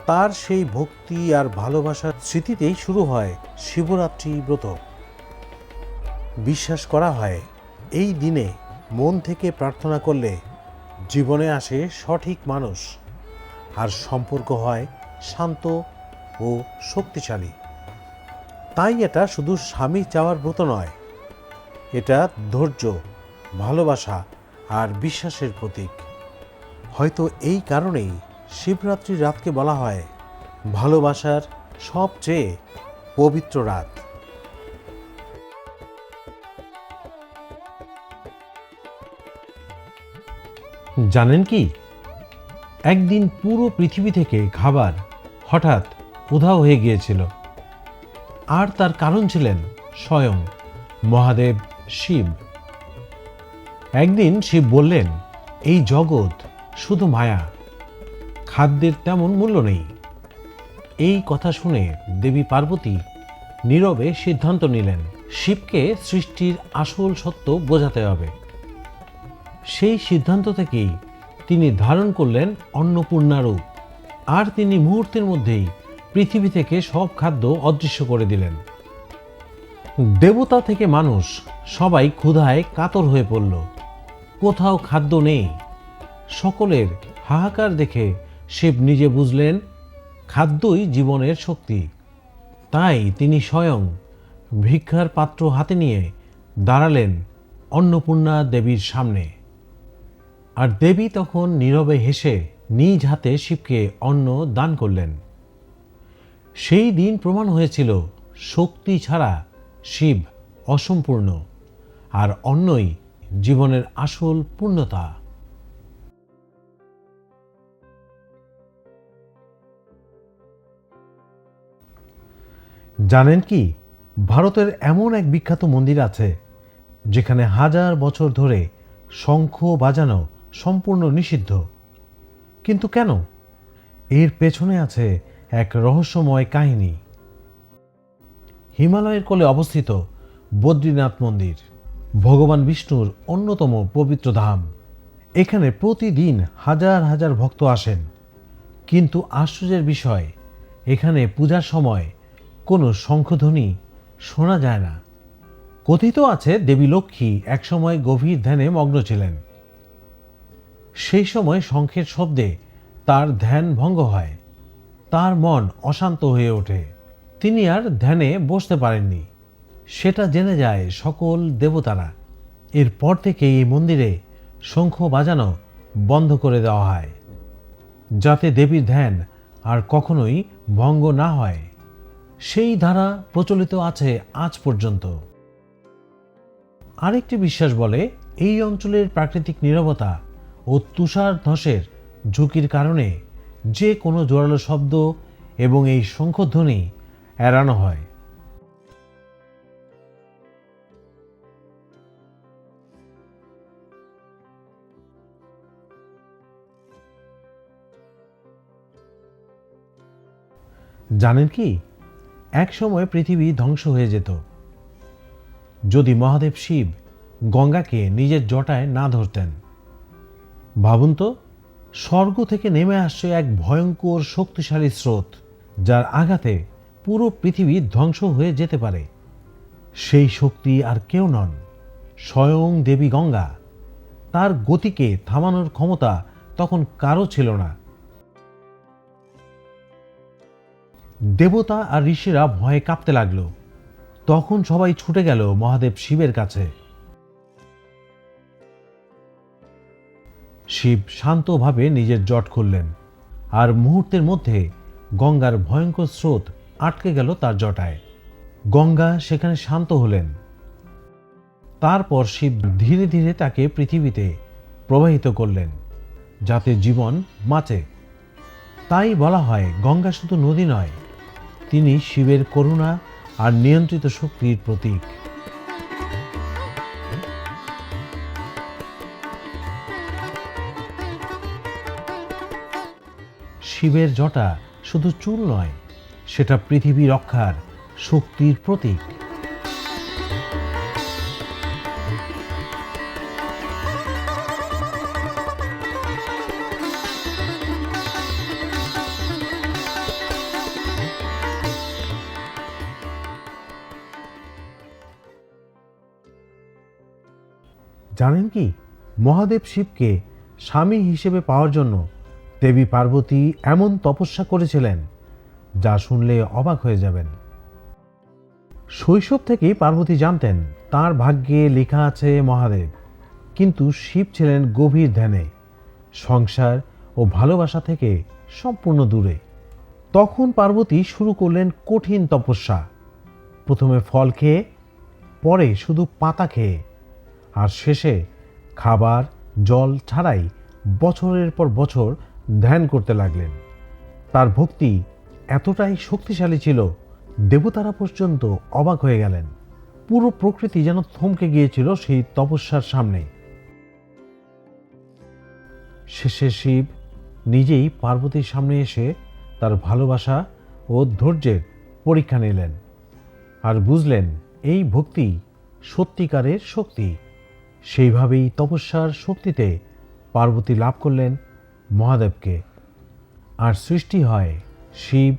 তার সেই ভক্তি আর ভালোবাসার স্মৃতিতেই শুরু হয় শিবরাত্রি ব্রত। বিশ্বাস করা হয় এই দিনে মন থেকে প্রার্থনা করলে জীবনে আসে সঠিক মানুষ আর সম্পর্ক হয় শান্ত ও শক্তিশালী। তাই এটা শুধু স্বামী চাওয়ার ব্রত নয়, এটা ধৈর্য, ভালোবাসা আর বিশ্বাসের প্রতীক। হয়তো এই কারণেই শিবরাত্রির রাতকে বলা হয় ভালোবাসার সবচেয়ে পবিত্র রাত। জানেন কি, একদিন পুরো পৃথিবী থেকে খাবার হঠাৎ উধাও হয়ে গিয়েছিল, আর তার কারণ ছিলেন স্বয়ং মহাদেব শিব। একদিন শিব বললেন, এই জগৎ শুধু মায়া, খাদ্যের তেমন মূল্য নেই। এই কথা শুনে দেবী পার্বতী নীরবে সিদ্ধান্ত নিলেন, শিবকে সৃষ্টির আসল সত্য বোঝাতে হবে। সেই সিদ্ধান্ত থেকেই তিনি ধারণ করলেন অন্নপূর্ণা রূপ, আর তিনি মুহূর্তের মধ্যেই পৃথিবী থেকে সব খাদ্য অদৃশ্য করে দিলেন। দেবতা থেকে মানুষ সবাই ক্ষুধায় কাতর হয়ে পড়ল, কোথাও খাদ্য নেই। সকলের হাহাকার দেখে শিব নিজে বুঝলেন, খাদ্যই জীবনের শক্তি। তাই তিনি স্বয়ং ভিক্ষার পাত্র হাতে নিয়ে দাঁড়ালেন অন্নপূর্ণা দেবীর সামনে। আর দেবী তখন নীরবে হেসে নিজ হাতে শিবকে অন্ন দান করলেন। সেই দিন প্রমাণ হয়েছিল, শক্তি ছাড়া শিব অসম্পূর্ণ, আর অন্নই জীবনের আসল পূর্ণতা। জানেন কি, ভারতের এমন এক বিখ্যাত মন্দির আছে যেখানে হাজার বছর ধরে শঙ্খ বাজানো সম্পূর্ণ নিষিদ্ধ। কিন্তু কেন? এর পেছনে আছে এক রহস্যময় কাহিনী। হিমালয়ের কোলে অবস্থিত বদ্রীনাথ মন্দির ভগবান বিষ্ণুর অন্যতম পবিত্র ধাম। এখানে প্রতিদিন হাজার হাজার ভক্ত আসেন, কিন্তু আশ্চর্যের বিষয়, এখানে পূজার সময় কোনো শঙ্খধ্বনি শোনা যায় না। কথিত আছে দেবী লক্ষ্মী একসময় গভীর ধ্যানে মগ্ন ছিলেন। সেই সময় শঙ্খের শব্দে তার ধ্যান ভঙ্গ হয়, তার মন অশান্ত হয়ে ওঠে, তিনি আর ধ্যানে বসতে পারেননি। সেটা জেনে যায় সকল দেবতারা। এরপর থেকে এই মন্দিরে শঙ্খ বাজানো বন্ধ করে দেওয়া হয়, যাতে দেবীর ধ্যান আর কখনোই ভঙ্গ না হয়। সেই ধারা প্রচলিত আছে আজ পর্যন্ত। আরেকটি বিশ্বাস বলে, এই অঞ্চলের প্রাকৃতিক নীরবতা ও তুষার ধসের ঝুঁকির কারণে যে কোনো জোরালো শব্দ এবং এই শঙ্খধ্বনি এড়ানো হয়। জানেন কি, এক সময় পৃথিবী ধ্বংস হয়ে যেত যদি মহাদেব শিব গঙ্গাকে নিজের জটায় না ধরতেন। ভাবুন তো, স্বর্গ থেকে নেমে আসছে এক ভয়ঙ্কর শক্তিশালী স্রোত, যার আঘাতে পুরো পৃথিবী ধ্বংস হয়ে যেতে পারে। সেই শক্তি আর কেউ নন, স্বয়ং দেবী গঙ্গা। তার গতিকে থামানোর ক্ষমতা তখন কারো ছিল না। দেবতা আর ঋষিরা ভয়ে কাঁপতে লাগলো। তখন সবাই ছুটে গেল মহাদেব শিবের কাছে। শিব শান্তভাবে নিজের জট খুললেন, আর মুহূর্তের মধ্যে গঙ্গার ভয়ঙ্কর স্রোত আটকে গেল তার জটায়। গঙ্গা সেখানে শান্ত হলেন। তারপর শিব ধীরে ধীরে তাকে পৃথিবীতে প্রবাহিত করলেন, যাতে জীবন বাঁচে। তাই বলা হয়, গঙ্গা শুধু নদী নয়, তিনি শিবের করুণা আর নিয়ন্ত্রিত শক্তির প্রতীক। শিবের জটা শুধু চুল নয়, সেটা পৃথিবী রক্ষার শক্তির প্রতীক। জানেন কি, মহাদেব শিবকে স্বামী হিসেবে পাওয়ার জন্য দেবী পার্বতী এমন তপস্যা করেছিলেন যা শুনলে অবাক হয়ে যাবেন। শৈশব থেকেই পার্বতী জানতেন তার ভাগ্যে লেখা আছে মহাদেব, কিন্তু শিব ছিলেন গভীর ধ্যানে, সংসার ও ভালোবাসা থেকে সম্পূর্ণ দূরে। তখন পার্বতী শুরু করলেন কঠিন তপস্যা, প্রথমে ফল খেয়ে, পরে শুধু পাতা খেয়ে, আর শেষে খাবার জল ছাড়াই বছরের পর বছর ধ্যান করতে লাগলেন। তার ভক্তি এতটাই শক্তিশালী ছিল, দেবতারা পর্যন্ত অবাক হয়ে গেলেন। পুরো প্রকৃতি যেন থমকে গিয়েছিল সেই তপস্যার সামনে। শেষে শিব নিজেই পার্বতীর সামনে এসে তার ভালোবাসা ও ধৈর্যের পরীক্ষা নিলেন, আর বুঝলেন এই ভক্তি সত্যিকারের শক্তি। সেইভাবেই তপস্যার শক্তিতে পার্বতী লাভ করলেন মহাদেবকে, আর সৃষ্টি হয় শিব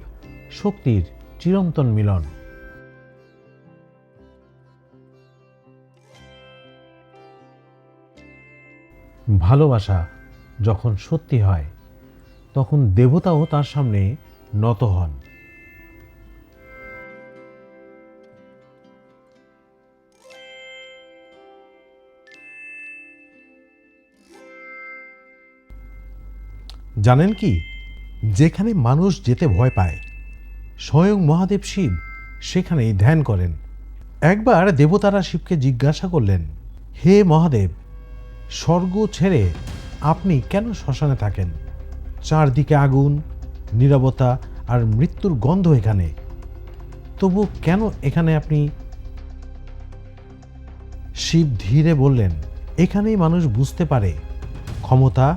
শক্তির চিরন্তন মিলন। ভালোবাসা যখন সত্যি হয়, তখন দেবতাও তার সামনে নত হন। জানেন কি, যেখানে মানুষ যেতে ভয় পায়, স্বয়ং মহাদেব শিব সেখানেই ধ্যান করেন। একবার দেবতারা শিবকে জিজ্ঞাসা করলেন, হে মহাদেব, স্বর্গ ছেড়ে আপনি কেন শ্মশানে থাকেন? চারদিকে আগুন, নীরবতা আর মৃত্যুর গন্ধ এখানে, তবু কেন এখানে আপনি? শিব ধীরে বললেন, এখানেই মানুষ বুঝতে পারে ক্ষমতা,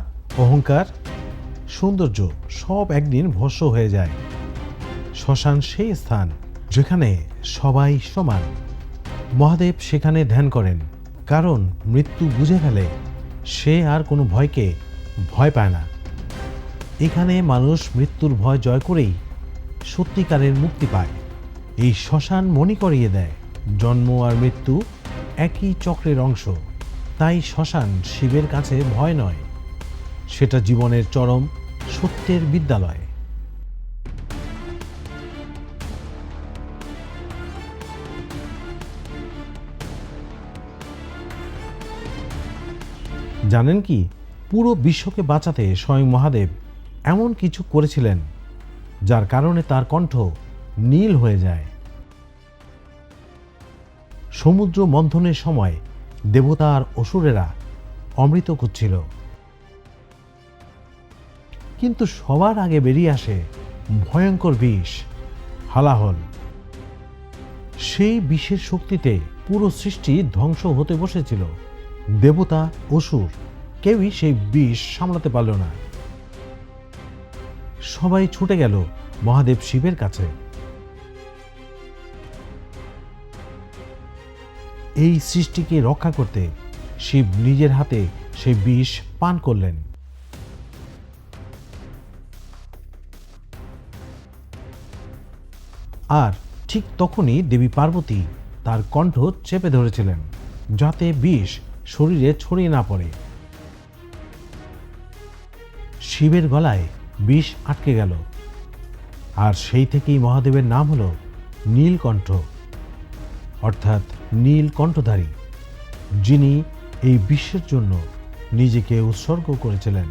অহংকার, সৌন্দর্য সব একদিন ভস্ম হয়ে যায়। শ্মশান সেই স্থান যেখানে সবাই সমান। মহাদেব সেখানে ধ্যান করেন, কারণ মৃত্যু বুঝে ফেলে সে আর কোনো ভয়কে ভয় পায় না। এখানে মানুষ মৃত্যুর ভয় জয় করেই সত্যিকারের মুক্তি পায়। এই শ্মশান মনে করিয়ে দেয় জন্ম আর মৃত্যু একই চক্রের অংশ। তাই শ্মশান শিবের কাছে ভয় নয়, সেটা জীবনের চরম সত্যের বিদ্যালয়। জানেন কি, পুরো বিশ্বকে বাঁচাতে স্বয়ং মহাদেব এমন কিছু করেছিলেন যার কারণে তার কণ্ঠ নীল হয়ে যায়। সমুদ্র মন্থনের সময় দেবতা আর অসুরেরা অমৃত খুঁজছিল, কিন্তু সবার আগে বেরিয়ে আসে ভয়ঙ্কর বিষ, হালাহল। সেই বিষের শক্তিতে পুরো সৃষ্টি ধ্বংস হতে বসেছিল। দেবতা, অসুর কেউই সেই বিষ সামলাতে পারল না। সবাই ছুটে গেল মহাদেব শিবের কাছে। এই সৃষ্টিকে রক্ষা করতে শিব নিজের হাতে সেই বিষ পান করলেন। আর ঠিক তখনই দেবী পার্বতী তার কণ্ঠ চেপে ধরেছিলেন, যাতে বিষ শরীরে ছড়িয়ে না পড়ে। শিবের গলায় বিষ আটকে গেল, আর সেই থেকেই মহাদেবের নাম হল নীলকণ্ঠ, অর্থাৎ নীল কণ্ঠধারী, যিনি এই বিশ্বের জন্য নিজেকে উৎসর্গ করেছিলেন।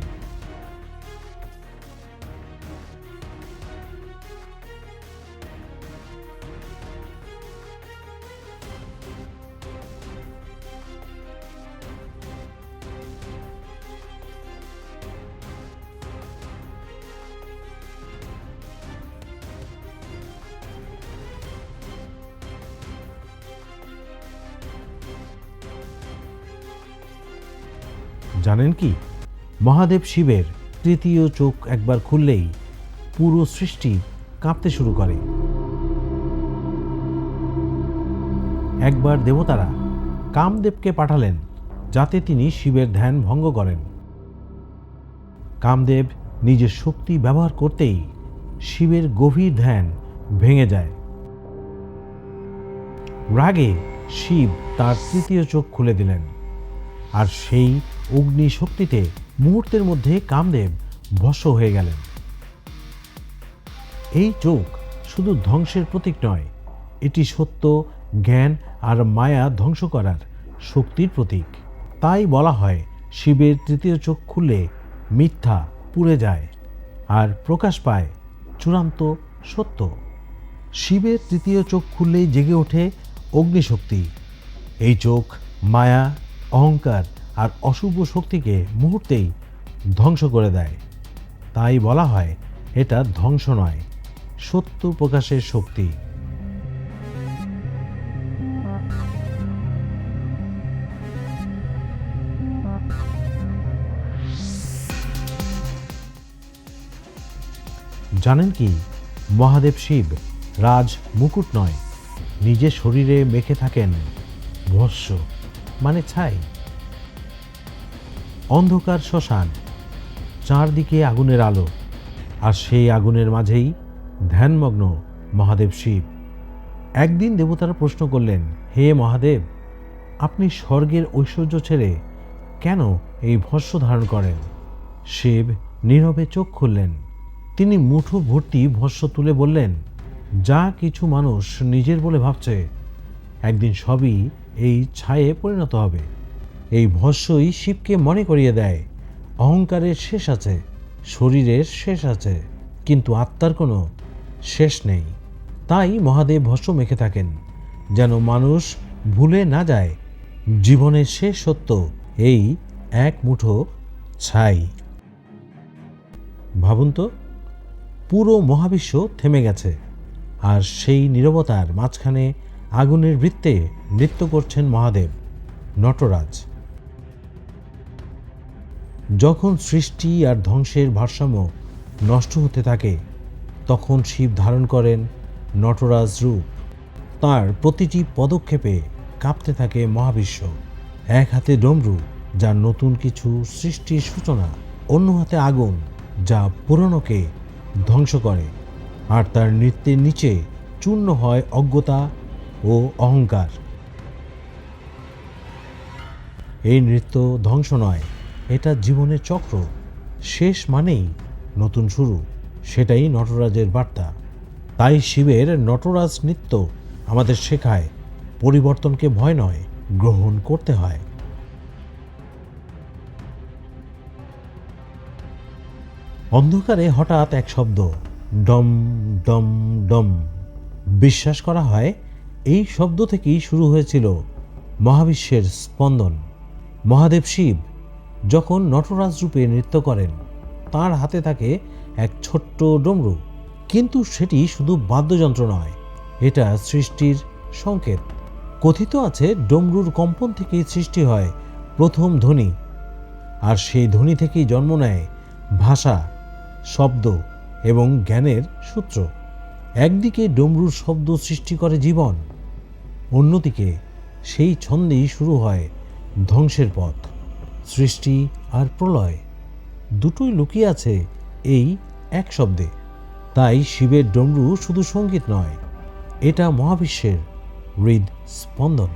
জানেন কি, মহাদেব শিবের তৃতীয় চোখ একবার খুললেই পুরো সৃষ্টি কাঁপতে শুরু করে। একবার দেবতারা কামদেবকে পাঠালেন যাতে তিনি শিবের ধ্যান ভঙ্গ করেন। কামদেব নিজের শক্তি ব্যবহার করতেই শিবের গভীর ধ্যান ভেঙে যায়। রাগে শিব তার তৃতীয় চোখ খুলে দিলেন, আর সেই অগ্নি শক্তিতে মুহূর্তের মধ্যে কামদেব ভস্ম হয়ে গেলেন। এই চোখ শুধু ধ্বংসের প্রতীক নয়, এটি সত্য, জ্ঞান আর মায়া ধ্বংস করার শক্তির প্রতীক। তাই বলা হয়, শিবের তৃতীয় চোখ খুললে মিথ্যা পুড়ে যায় আর প্রকাশ পায় চূড়ান্ত সত্য। শিবের তৃতীয় চোখ খুললেই জেগে ওঠে অগ্নিশক্তি। এই চোখ মায়া, অহংকার আর অশুভ শক্তিকে মুহূর্তেই ধ্বংস করে দেয়। তাই বলা হয় এটা ধ্বংস নয়, সত্য প্রকাশের শক্তি। জানেন কি, মহাদেব শিব রাজ মুকুট নয়, নিজের শরীরে মেখে থাকেন ভস্য মানে ছাই। অন্ধকার শ্মশান, চারদিকে আগুনের আলো, আর সেই আগুনের মাঝেই ধ্যানমগ্ন মহাদেব শিব। একদিন দেবতারা প্রশ্ন করলেন, হে মহাদেব, আপনি স্বর্গের ঐশ্বর্য ছেড়ে কেন এই ভস্য ধারণ করেন? শিব নীরবে চোখ খুললেন। তিনি মুঠো ভর্তি ভস্য তুলে বললেন, যা কিছু মানুষ নিজের বলে ভাবছে, একদিন সবই এই ছায়ে পরিণত হবে। এই ভস্যই শিবকে মনে করিয়ে দেয়, অহংকারের শেষ আছে, শরীরের শেষ আছে, কিন্তু আত্মার কোনো শেষ নেই। তাই মহাদেব ভস্য মেখে থাকেন, যেন মানুষ ভুলে না যায় জীবনের শেষ সত্য এই এক মুঠো ছাই। ভাবুন তো, পুরো মহাবিশ্ব থেমে গেছে, আর সেই নীরবতার মাঝখানে আগুনের বৃত্তে নৃত্য করছেন মহাদেব নটরাজ। যখন সৃষ্টি আর ধ্বংসের ভারসাম্য নষ্ট হতে থাকে, তখন শিব ধারণ করেন নটরাজ রূপ। তার প্রতিটি পদক্ষেপে কাঁপতে থাকে মহাবিশ্ব। এক হাতে ডমরু, যা নতুন কিছু সৃষ্টির সূচনা, অন্য হাতে আগুন, যা পুরনোকে ধ্বংস করে, আর তার নৃত্যের নিচে চূর্ণ হয় অজ্ঞতা ও অহংকার। এই নৃত্য ধ্বংস নয়, এটা জীবনের চক্র। শেষ মানেই নতুন শুরু, সেটাই নটরাজের বার্তা। তাই শিবের নটরাজ নৃত্য আমাদের শেখায়, পরিবর্তনকে ভয় নয়, গ্রহণ করতে হয়। অন্ধকারে হঠাৎ এক শব্দ, ডম ডম ডম। বিশ্বাস করা হয় এই শব্দ থেকেই শুরু হয়েছিল মহাবিশ্বের স্পন্দন। মহাদেব শিব যখন নটরাজ রূপে নৃত্য করেন, তার হাতে থাকে এক ছোট্ট ডমরু, কিন্তু সেটি শুধু বাদ্যযন্ত্র নয়, এটা সৃষ্টির সংকেত। কথিত আছে ডমরুর কম্পন থেকেই সৃষ্টি হয় প্রথম ধ্বনি, আর সেই ধ্বনি থেকেই জন্ম নেয় ভাষা, শব্দ এবং জ্ঞানের সূত্র। একদিকে ডমরুর শব্দ সৃষ্টি করে জীবন, অন্যদিকে সেই ছন্দেই শুরু হয় ধ্বংসের পথ। সৃষ্টি আর প্রলয় দুটোই লুকিয়ে আছে এই এক শব্দে। তাই শিবের ডমরু শুধু সঙ্গীত নয়, এটা মহাবিশ্বের হৃদস্পন্দন।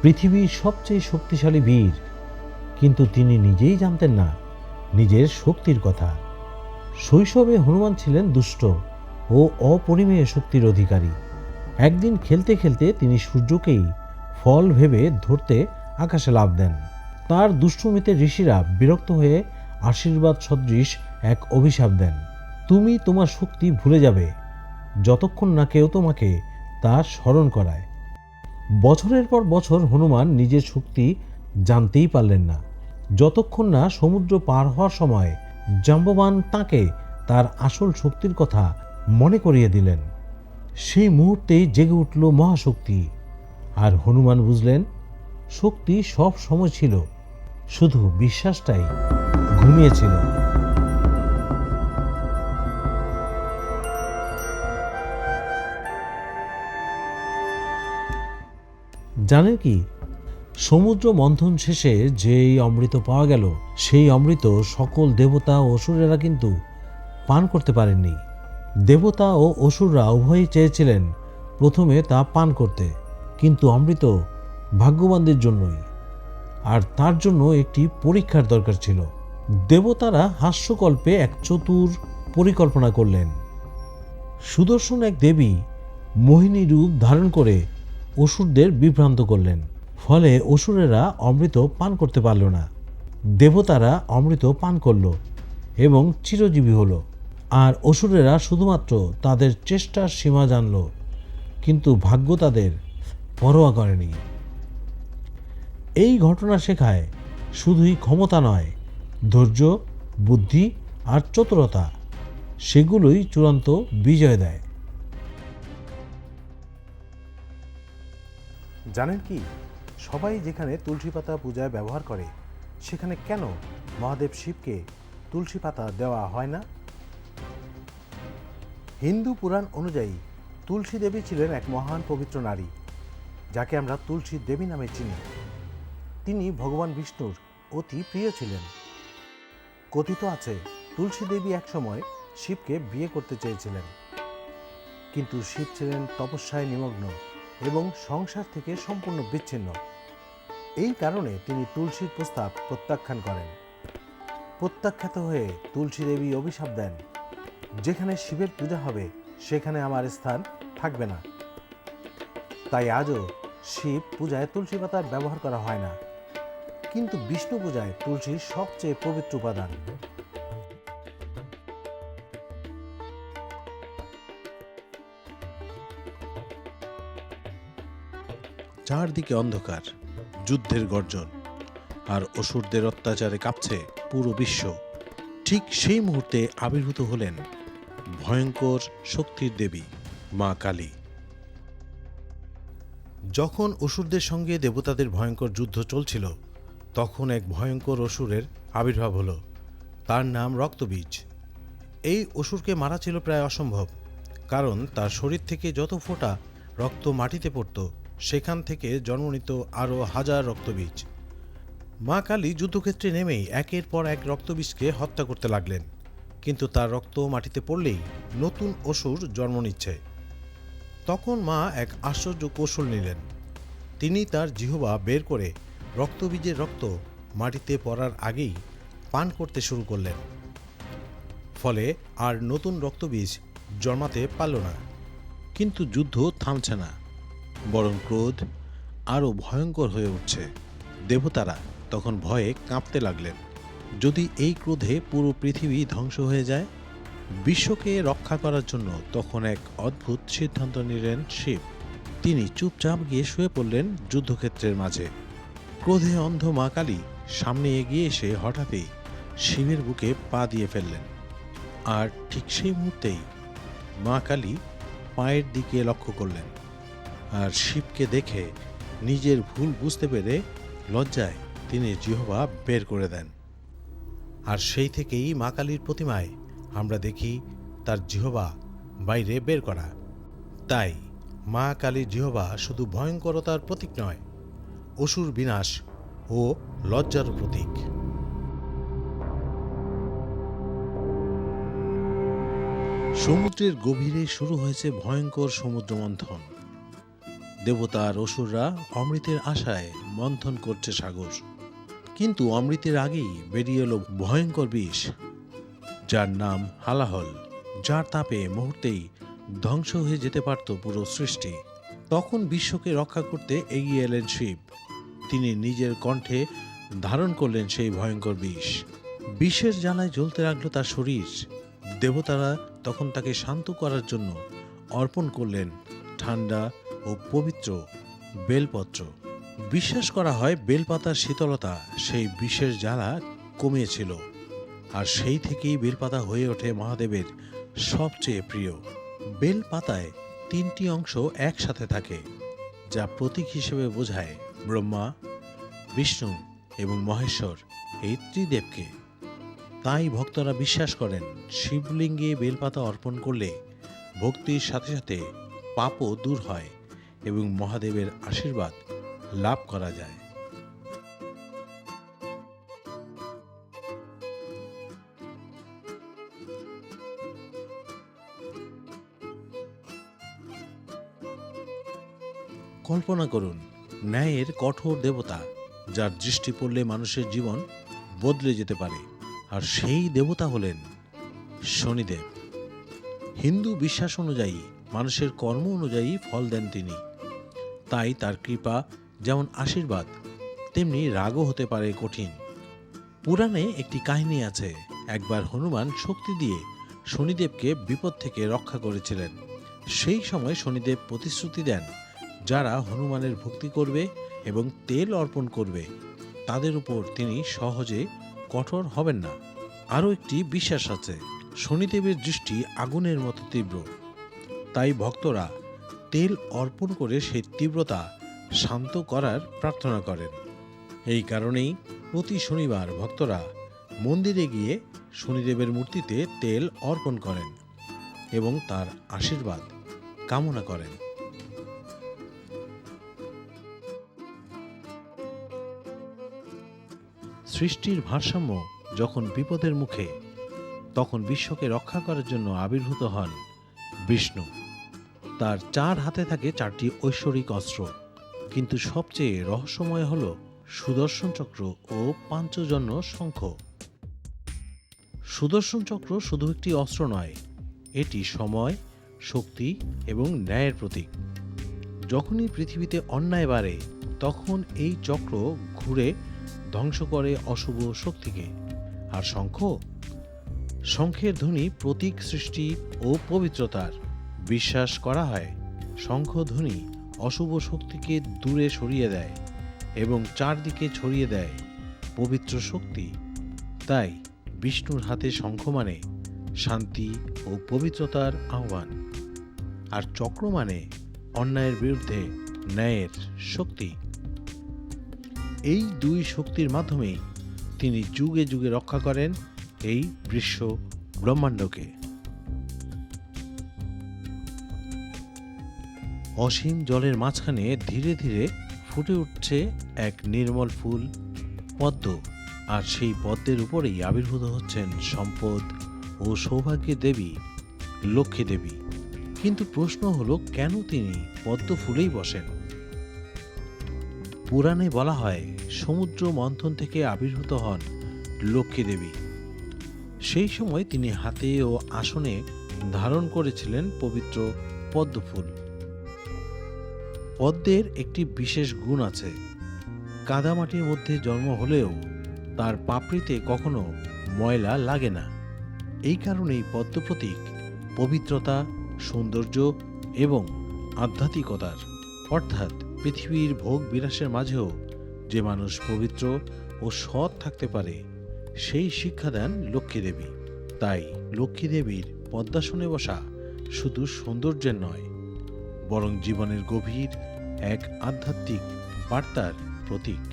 পৃথিবীর সবচেয়ে শক্তিশালী বীর, কিন্তু তিনি নিজেই জানতেন না নিজের শক্তির কথা। শৈশবে হনুমান ছিলেন দুষ্ট ও অপরিমেয় শক্তির অধিকারী। একদিন খেলতে খেলতে তিনি সূর্যকেই ফল ভেবে ধরতে আকাশে লাফ দেন। তার দুষ্টুমিতে ঋষিরা বিরক্ত হয়ে আশীর্বাদ সদৃশ এক অভিশাপ দেন, তুমি তোমার শক্তি ভুলে যাবে যতক্ষণ না কেউ তোমাকে তা স্মরণ করায়। বছরের পর বছর হনুমান নিজের শক্তি জানতেই পারলেন না, যতক্ষণ না সমুদ্র পার হওয়ার সময় জাম্ববান তাঁকে তার আসল শক্তির কথা মনে করিয়ে দিলেন। সেই মুহূর্তেই জেগে উঠল মহাশক্তি, আর হনুমান বুঝলেন শক্তি সব সময় ছিল, শুধু বিশ্বাসটাই ঘুমিয়েছিল। জানেন কি, সমুদ্র মন্থন শেষে যেই অমৃত পাওয়া গেল, সেই অমৃত সকল দেবতা ও অসুরেরা কিন্তু পান করতে পারেননি। দেবতা ও অসুররা উভয়ই চেয়েছিলেন প্রথমে তা পান করতে, কিন্তু অমৃত ভাগ্যবানদের জন্যই, আর তার জন্য একটি পরীক্ষার দরকার ছিল। দেবতারা হাস্যকল্পে এক চতুর পরিকল্পনা করলেন। সুদর্শন এক দেবী মোহিনী রূপ ধারণ করে অসুরদের বিভ্রান্ত করলেন, ফলে অসুরেরা অমৃত পান করতে পারল না। দেবতারা অমৃত পান করল এবং চিরজীবী হলো, আর অসুরেরা শুধুমাত্র তাদের চেষ্টার সীমা জানল, কিন্তু ভাগ্য তাদের পরোয়া করেনি। এই ঘটনা শেখায় শুধুই ক্ষমতা নয়, ধৈর্য, বুদ্ধি আর চতুরতা সেগুলোই চূড়ান্ত বিজয় দেয়। জানেন কি, সবাই যেখানে তুলসী পাতা পূজায় ব্যবহার করে সেখানে কেন মহাদেব শিবকে তুলসী পাতা দেওয়া হয় না? হিন্দু পুরাণ অনুযায়ী তুলসী দেবী ছিলেন এক মহান পবিত্র নারী, যাকে আমরা তুলসী দেবী নামে চিনি। তিনি ভগবান বিষ্ণুর অতি প্রিয় ছিলেন। কথিত আছে তুলসী দেবী একসময় শিবকে বিয়ে করতে চেয়েছিলেন, কিন্তু শিব ছিলেন তপস্যায় নিমগ্ন এবং সংসার থেকে সম্পূর্ণ বিচ্ছিন্ন। এই কারণে তিনি তুলসীর প্রস্তাব প্রত্যাখ্যান করেন। প্রত্যাখ্যাত হয়ে তুলসী দেবী অভিশাপ দেন, যেখানে শিবের পূজা হবে সেখানে আমার স্থান থাকবে না। তাই আজও শিব পূজায় তুলসী পাতার ব্যবহার করা হয় না, কিন্তু বিষ্ণু পূজায় তুলসী সবচেয়ে পবিত্র উপাদান। চারদিকে অন্ধকার, যুদ্ধের গর্জন আর অসুরদের অত্যাচারে কাঁপছে পুরো বিশ্ব। ঠিক সেই মুহূর্তে আবির্ভূত হলেন ভয়ঙ্কর শক্তির দেবী মা কালী। যখন অসুরদের সঙ্গে দেবতাদের ভয়ঙ্কর যুদ্ধ চলছিল, তখন এক ভয়ঙ্কর অসুরের আবির্ভাব হলো। তার নাম রক্তবীজ। এই অসুরকে মারা ছিল প্রায় অসম্ভব, কারণ তার শরীর থেকে যত ফোঁটা রক্ত মাটিতে পড়ত সেখান থেকে জন্ম নিত আরও হাজার রক্তবীজ। মা কালী যুদ্ধক্ষেত্রে নেমেই একের পর এক রক্তবীজকে হত্যা করতে লাগলেন, কিন্তু তার রক্ত মাটিতে পড়লেই নতুন অসুর জন্ম নিচ্ছে। তখন মা এক আশ্চর্য কৌশল নিলেন। তিনি তার জিহ্বা বের করে রক্তবীজের রক্ত মাটিতে পড়ার আগেই পান করতে শুরু করলেন। ফলে আর নতুন রক্তবীজ জন্মাতে পারল না। কিন্তু যুদ্ধ থামছে না, বরং ক্রোধ আরও ভয়ঙ্কর হয়ে উঠছে। দেবতারা তখন ভয়ে কাঁপতে লাগলেন। যদি এই ক্রোধে পুরো পৃথিবী ধ্বংস হয়ে যায়? বিশ্বকে রক্ষা করার জন্য তখন এক অদ্ভুত সিদ্ধান্ত নিলেন শিব। তিনি চুপচাপ গিয়ে শুয়ে পড়লেন যুদ্ধক্ষেত্রের মাঝে। ক্রোধে অন্ধ মা কালী সামনে এগিয়ে এসে হঠাৎই শিবের বুকে পা দিয়ে ফেললেন। আর ঠিক সেই মুহূর্তেই মা কালী পায়ের দিকে লক্ষ্য করলেন, আর শিবকে দেখে নিজের ভুল বুঝতে পেরে লজ্জায় তিনি জিহ্বা বের করে দেন। আর সেই থেকেই মা কালীর প্রতিমায় আমরা দেখি তার জিহ্বা বাইরে বের করা। তাই মা কালীর জিহ্বা শুধু ভয়ঙ্করতার প্রতীক নয়, অসুর বিনাশ ও লজ্জার প্রতীক। সমুদ্রের গভীরে শুরু হয়েছে ভয়ঙ্কর সমুদ্র মন্থন। দেবতা আর অসুররা অমৃতের আশায় মন্থন করছে সাগর, কিন্তু অমৃতের আগেই বেরিয়ে এলো ভয়ঙ্কর বিষ, যার নাম হালাহল, যার তাপে মুহূর্তেই ধ্বংস হয়ে যেতে পারত পুরো সৃষ্টি। তখন বিশ্বকে রক্ষা করতে এগিয়ে এলেন শিব। তিনি নিজের কণ্ঠে ধারণ করলেন সেই ভয়ঙ্কর বিষ। বিষের জ্বালায় জ্বলতে লাগলো তার শরীর। দেবতারা তখন তাকে শান্ত করার জন্য অর্পণ করলেন ঠান্ডা ও পবিত্র বেলপত্র। বিশ্বাস করা হয় বেলপাতার শীতলতা সেই বিষের জ্বালা কমিয়েছিল, আর সেই থেকেই বেলপাতা হয়ে ওঠে মহাদেবের সবচেয়ে প্রিয়। বেলপাতায় 3টি অংশ একসাথে থাকে, যা প্রতীক হিসেবে বোঝায় ব্রহ্মা, বিষ্ণু এবং মহেশ্বর, এই ত্রিদেবকে। তাই ভক্তরা বিশ্বাস করেন শিবলিঙ্গে বেলপাতা অর্পণ করলে ভক্তির সাথে সাথে পাপও দূর হয় এবং মহাদেবের আশীর্বাদ লাভ করা যায়। কল্পনা করুন, ন্যায়ের কঠোর দেবতা, যার দৃষ্টি পড়লে মানুষের জীবন বদলে যেতে পারে, আর সেই দেবতা হলেন শনিদেব। হিন্দু বিশ্বাস অনুযায়ী মানুষের কর্ম অনুযায়ী ফল দেন তিনি। তাই তার কৃপা যেমন আশীর্বাদ, তেমনি রাগও হতে পারে কঠিন। পুরাণে একটি কাহিনী আছে, একবার হনুমান শক্তি দিয়ে শনিদেবকে বিপদ থেকে রক্ষা করেছিলেন। সেই সময় শনিদেব প্রতিশ্রুতি দেন যারা হনুমানের ভক্তি করবে এবং তেল অর্পণ করবে তাদের উপর তিনি সহজে কঠোর হবেন না। আরও একটি বিশ্বাস আছে, শনিদেবের দৃষ্টি আগুনের মতো তীব্র, তাই ভক্তরা তেল অর্পণ করে সেই তীব্রতা শান্ত করার প্রার্থনা করেন। এই কারণেই প্রতি শনিবার ভক্তরা মন্দিরে গিয়ে শনিদেবের মূর্তিতে তেল অর্পণ করেন এবং তার আশীর্বাদ কামনা করেন। সৃষ্টির ভারসাম্য যখন বিপদের মুখে, তখন বিশ্বকে রক্ষা করার জন্য আবির্ভূত হন বিষ্ণু। তার 4 হাতে থাকে 4টি ঐশ্বরিক অস্ত্র, কিন্তু সবচেয়ে রহস্যময় হল সুদর্শন চক্র ও পাঞ্চজন্য শঙ্খ। সুদর্শন চক্র শুধু একটি অস্ত্র নয়, এটি সময়, শক্তি এবং ন্যায়ের প্রতীক। যখনই পৃথিবীতে অন্যায় বাড়ে তখন এই চক্র ঘুরে ধ্বংস করে অশুভ শক্তিকে। আর শঙ্খের ধ্বনি প্রতীক সৃষ্টি ও পবিত্রতার। বিশ্বাস করা হয় শঙ্খধ্বনি অশুভ শক্তিকে দূরে সরিয়ে দেয় এবং চারদিকে ছড়িয়ে দেয় পবিত্র শক্তি। তাই বিষ্ণুর হাতে শঙ্খ মানে শান্তি ও পবিত্রতার আহ্বান, আর চক্র মানে অন্যায়ের বিরুদ্ধে ন্যায়ের শক্তি। এই 2 শক্তির মাধ্যমেই তিনি যুগে যুগে রক্ষা করেন এই বিশ্ব ব্রহ্মাণ্ডকে। অসীম জলের মাঝখানে ধীরে ধীরে ফুটে উঠছে এক নির্মল ফুল পদ্ম, আর সেই পদ্মের উপরেই আবির্ভূত হচ্ছেন সম্পদ ও সৌভাগ্যের দেবী লক্ষ্মী দেবী। কিন্তু প্রশ্ন হলো, কেন তিনি পদ্ম ফুলেই বসেন? পুরাণে বলা হয় সমুদ্র মন্থন থেকে আবির্ভূত হন লক্ষ্মী দেবী। সেই সময় তিনি হাতে ও আসনে ধারণ করেছিলেন পবিত্র পদ্ম ফুল। পদ্মের একটি বিশেষ গুণ আছে, কাদামাটির মধ্যে জন্ম হলেও তার পাপড়িতে কখনো ময়লা লাগে না। এই কারণেই পদ্ম প্রতীক পবিত্রতা, সৌন্দর্য এবং আধ্যাত্মিকতার। অর্থাৎ পৃথিবীর ভোগ বিলাসের মাঝেও যে মানুষ পবিত্র ও সৎ থাকতে পারে সেই শিক্ষা দেন লক্ষ্মী দেবী। তাই লক্ষ্মী দেবীর পদ্মাসনে বসা শুধু সৌন্দর্যের নয়, বরং জীবনের গভীর এক আধ্যাত্মিক বার্তার প্রতীক।